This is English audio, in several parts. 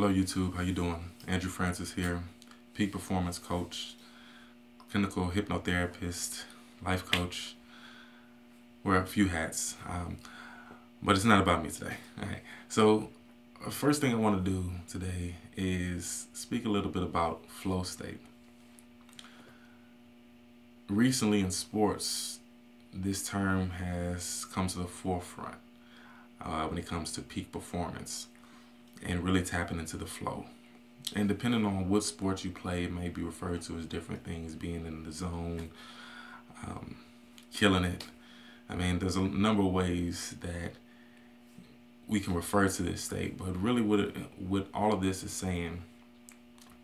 Hello YouTube, how you doing? Andrew Francis here, peak performance coach, clinical hypnotherapist, life coach. Wear a few hats, but it's not about me today. All right. So, first thing I want to do today is speak a little bit about flow state. Recently in sports, this term has come to the forefront when it comes to peak performance and really tapping into the flow. And depending on what sport you play, it may be referred to as different things, being in the zone, killing it. I mean, there's a number of ways that we can refer to this state, but really what all of this is saying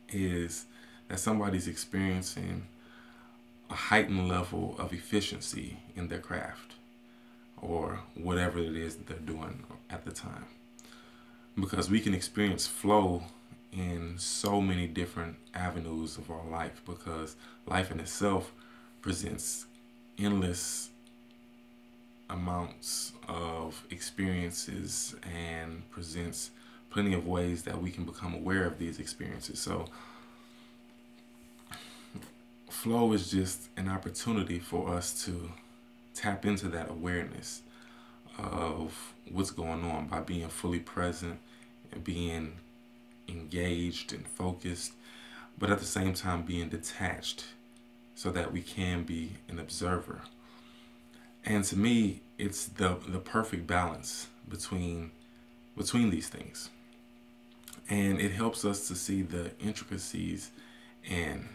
is that somebody's experiencing a heightened level of efficiency in their craft or whatever it is that they're doing at the time. Because we can experience flow in so many different avenues of our life, because life in itself presents endless amounts of experiences and presents plenty of ways that we can become aware of these experiences. So flow is just an opportunity for us to tap into that awareness of what's going on by being fully present and being engaged and focused, but at the same time being detached so that we can be an observer. And to me, it's the perfect balance between these things. And it helps us to see the intricacies and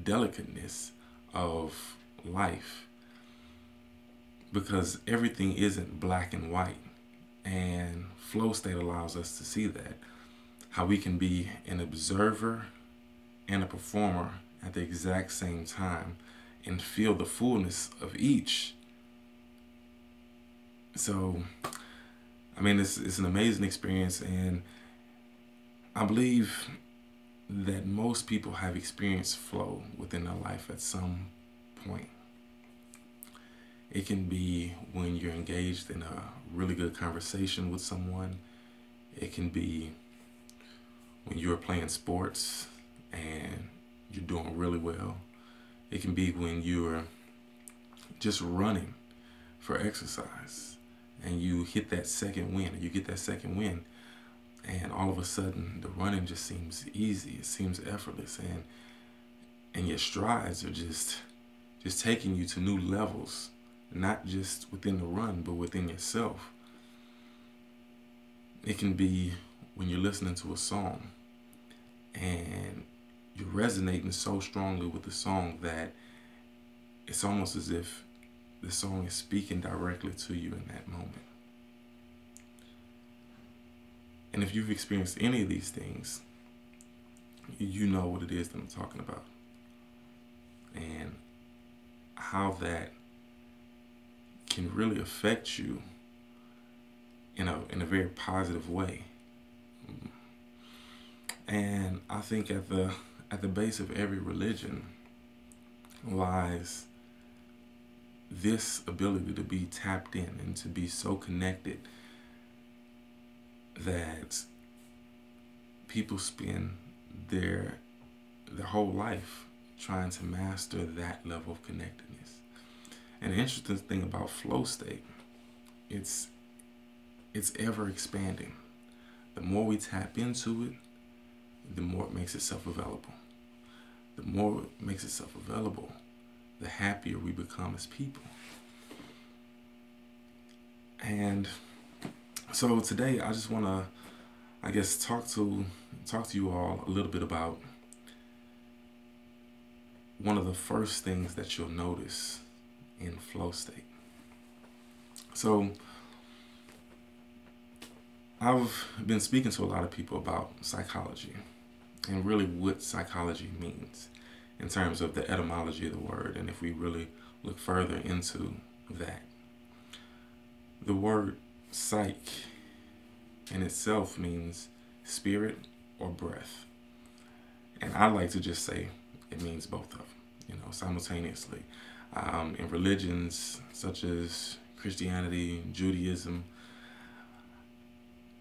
delicateness of life, because everything isn't black and white. And flow state allows us to see that, how we can be an observer and a performer at the exact same time and feel the fullness of each. So, I mean, it's an amazing experience, and I believe that most people have experienced flow within their life at some point. It can be when you're engaged in a really good conversation with someone. It can be when you're playing sports and you're doing really well. It can be when you're just running for exercise and you hit that second wind, you get that second wind, and all of a sudden the running just seems easy, it seems effortless, and your strides are just taking you to new levels, not just within the run, but within yourself. It can be when you're listening to a song and you're resonating so strongly with the song that it's almost as if the song is speaking directly to you in that moment. And if you've experienced any of these things, you know what it is that I'm talking about, and how that can really affect you in a very positive way. And I think at the base of every religion lies this ability to be tapped in and to be so connected that people spend their whole life trying to master that level of connectedness. And the interesting thing about flow state, it's ever expanding. The more we tap into it, the more it makes itself available. The more it makes itself available, the happier we become as people. And so today I just want to, I guess, talk to you all a little bit about one of the first things that you'll notice in flow state. So I've been speaking to a lot of people about psychology and really what psychology means in terms of the etymology of the word, and if we really look further into that. The word psych in itself means spirit or breath. And I like to just say it means both of them, simultaneously. In religions such as Christianity, Judaism,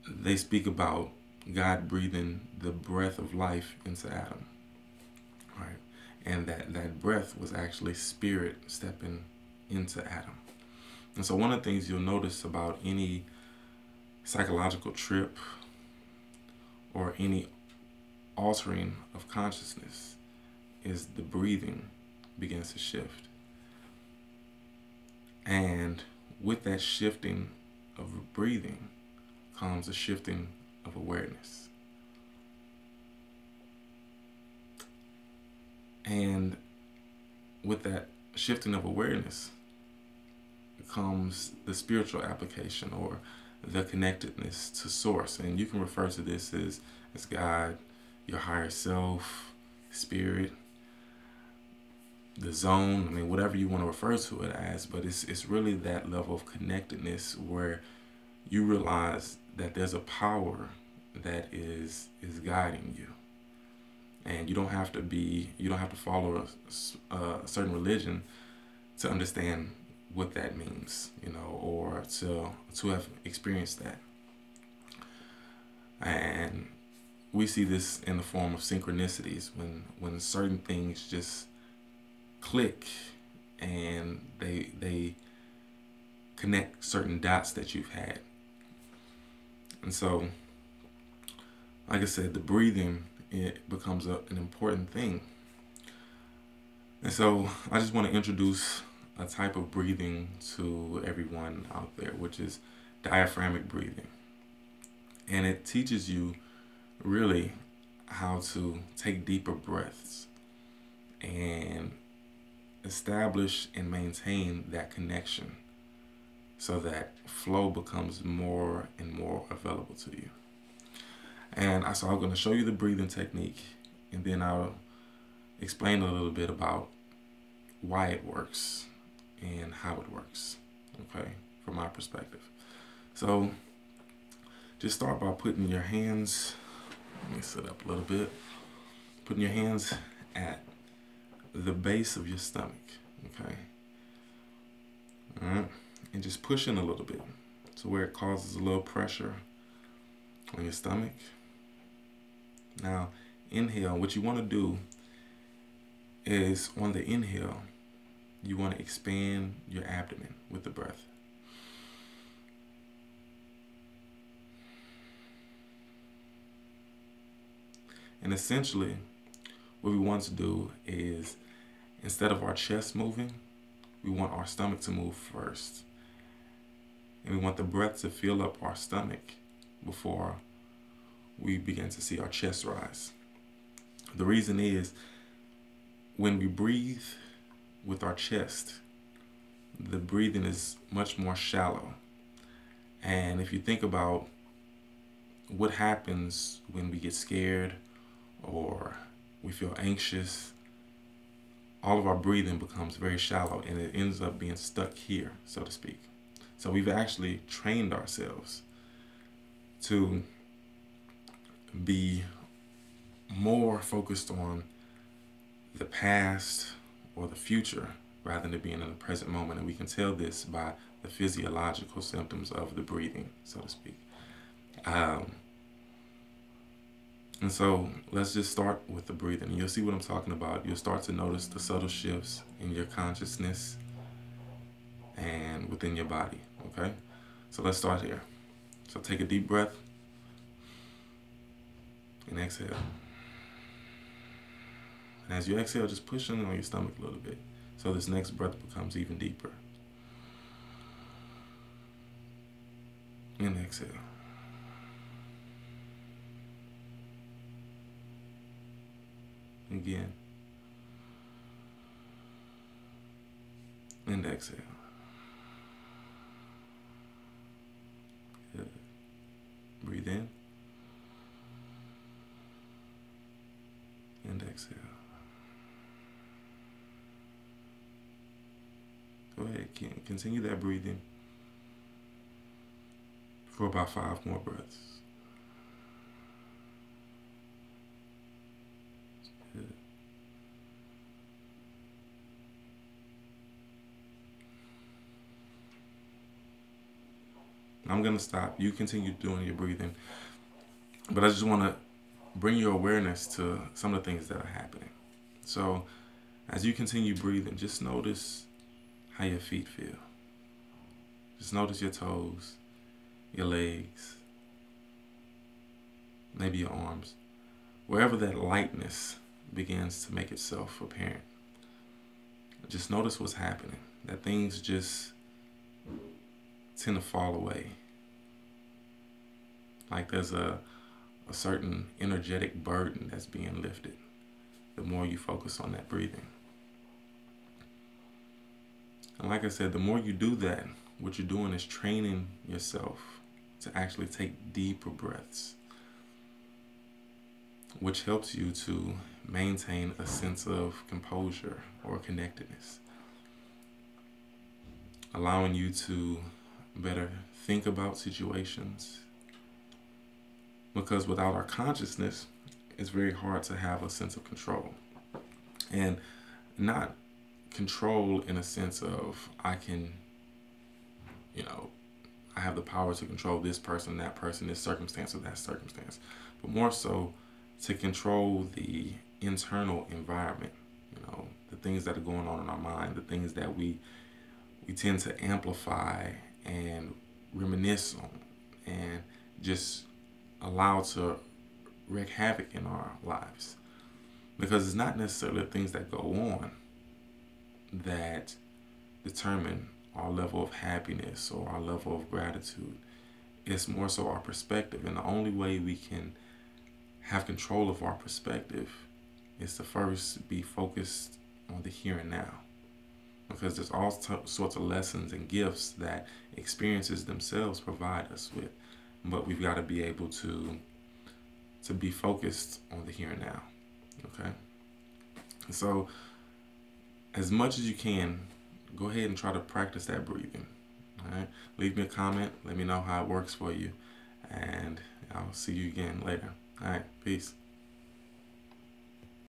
they speak about God breathing the breath of life into Adam, right? And that breath was actually spirit stepping into Adam. And so one of the things you'll notice about any psychological trip or any altering of consciousness is the breathing begins to shift. And with that shifting of breathing comes a shifting of awareness. And with that shifting of awareness comes the spiritual application, or the connectedness to source. And you can refer to this as God, your higher self, spirit, the zone. I mean, whatever you want to refer to it as, but it's really that level of connectedness where you realize that there's a power that is guiding you. And you don't have to follow a certain religion to understand what that means, or to have experienced that. And we see this in the form of synchronicities, when certain things just click and they connect certain dots that you've had. And so, like I said, the breathing, it becomes an important thing. And so I just want to introduce a type of breathing to everyone out there, which is diaphragmic breathing. And it teaches you really how to take deeper breaths and establish and maintain that connection so that flow becomes more and more available to you. And so I'm going to show you the breathing technique, and then I'll explain a little bit about why it works and how it works, okay, from my perspective. So just start by putting your hands, let me sit up a little bit, putting your hands at the base of your stomach, okay? All right, and just pushing a little bit to where it causes a little pressure on your stomach. Now, inhale. What you want to do is, on the inhale, you want to expand your abdomen with the breath. And essentially, what we want to do is, instead of our chest moving, we want our stomach to move first. And we want the breath to fill up our stomach before we begin to see our chest rise. The reason is, when we breathe with our chest, the breathing is much more shallow. And if you think about what happens when we get scared or we feel anxious, all of our breathing becomes very shallow and it ends up being stuck here, so to speak. So we've actually trained ourselves to be more focused on the past or the future rather than being in the present moment. And we can tell this by the physiological symptoms of the breathing, so to speak. And so let's just start with the breathing. You'll see what I'm talking about. You'll start to notice the subtle shifts in your consciousness and within your body, okay? So let's start here. So take a deep breath and exhale. And as you exhale, just push in on your stomach a little bit, so this next breath becomes even deeper. And exhale. Again. And exhale. Good. Breathe in. And exhale. Go ahead, continue that breathing for about 5 more breaths. Good. I'm going to stop. You continue doing your breathing. But I just want to bring your awareness to some of the things that are happening. So as you continue breathing, just notice how your feet feel. Just notice your toes, your legs, maybe your arms. Wherever that lightness begins to make itself apparent, just notice what's happening. That things just tend to fall away. Like there's a certain energetic burden that's being lifted the more you focus on that breathing. And like I said, the more you do that, what you're doing is training yourself to actually take deeper breaths, which helps you to maintain a sense of composure or connectedness, allowing you to better think about situations. Because without our consciousness, it's very hard to have a sense of control. And not control in a sense of I can, I have the power to control this person, this circumstance, or that circumstance. But more so to control the internal environment, the things that are going on in our mind, the things that we tend to amplify and reminisce on and just allow to wreak havoc in our lives. Because it's not necessarily the things that go on that determine our level of happiness or our level of gratitude. It's more so our perspective. And the only way we can have control of our perspective is to first be focused on the here and now. Because there's all sorts of lessons and gifts that experiences themselves provide us with. But we've got to be able to be focused on the here and now. Okay? So, as much as you can, go ahead and try to practice that breathing. All right? Leave me a comment. Let me know how it works for you. And I'll see you again later. All right. Peace.